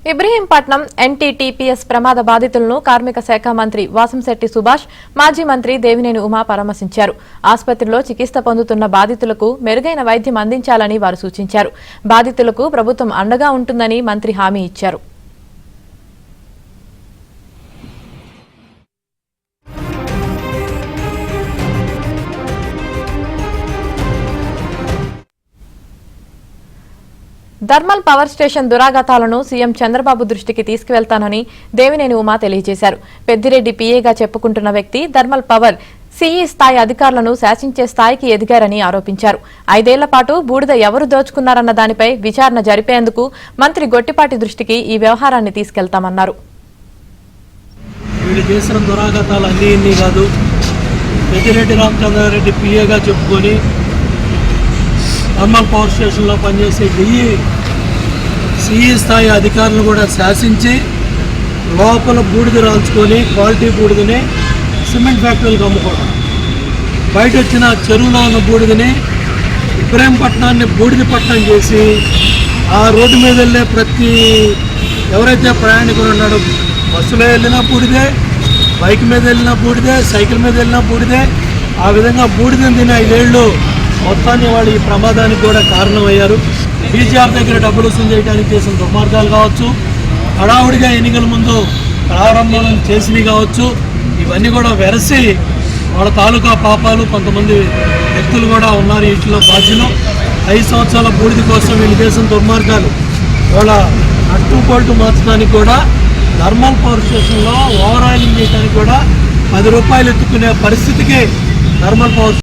Ibrahimpatnam NTTPS ప్రమాద బాధితులను కార్మిక శాఖ మంత్రి వాసంశెట్టి సుభాష్, మాజీ మంత్రి దేవినేని ఉమా పరామర్శించారు. ఆసుపత్రిలో చికిత్స పొందుతున్న బాధితులకు మెరుగైన వైద్యం అందించాలని వారు సూచించారు. బాధితులకు ప్రభుత్వం అండగా ఉంటుందని మంత్రి హామీ ఇచ్చారు. థర్మల్ పవర్ స్టేషన్ దురాగతాలను సీఎం చంద్రబాబు దృష్టికి తీసుకువెళ్తానని దేవినేని ఉమా తెలియజేశారు. పెద్దిరెడ్డి పీఏగా చెప్పుకుంటున్న వ్యక్తి థర్మల్ పవర్ సీఈ స్థాయి అధికారులను శాసించే స్థాయికి ఎదిగారని ఆరోపించారు. 5 ఏళ్ల పాటు బూడిద ఎవరు దోచుకున్నారన్న దానిపై విచారణ జరిపేందుకు మంత్రి గొట్టిపాటి దృష్టికి ఈ వ్యవహారాన్ని తీసుకెళ్తామన్నారు. పెద్దిరెడ్డి రామచంద్రారెడ్డి పీఏగా చెప్పుకొని థర్మల్ పవర్ స్టేషన్లో పనిచేసే సిఈ స్థాయి అధికారులను కూడా శాసించి లోపల బూడిద రాల్చుకొని క్వాలిటీ బూడిదని సిమెంట్ ఫ్యాక్టరీలకు అమ్ముకోవడం, బయట వచ్చిన చెరువులో ఉన్న బూడిదని ఇబ్రహీంపట్నాన్ని బూడిదపట్నం చేసి ఆ రోడ్డు మీద వెళ్ళే ఎవరైతే ప్రయాణికులు ఉన్నాడో బస్సులో వెళ్ళినా బూడిదే, బైక్ మీద వెళ్ళినా బూడిదే, సైకిల్ మీద వెళ్ళినా బూడిదే, ఆ విధంగా బూడిదని తిని 5 ఏళ్ళు మొత్తాన్ని వాళ్ళు ఈ ప్రమాదానికి కూడా కారణమయ్యారు. బీజేఆర్ దగ్గర డబ్బులు వసూలు చేయడానికి చేసిన దుర్మార్గాలు కావచ్చు, హడావుడిగా ఎన్నికల ముందు ప్రారంభం చేసినవి కావచ్చు, ఇవన్నీ కూడా వెరసి వాళ్ళ తాలూకా పాపాలు కొంతమంది వ్యక్తులు కూడా ఉన్నారు వీటిలో బాధ్యులు. 5 సంవత్సరాల బూడిద కోసం వీళ్ళు చేసిన దుర్మార్గాలు వాళ్ళ అట్టు బోల్టు మార్చడానికి కూడా థర్మల్ పవర్ స్టేషన్లో ఓవర్ ఆయిలింగ్ చేయడానికి కూడా 10 రూపాయలు ఎత్తుకునే పరిస్థితికి థర్మల్ పవర్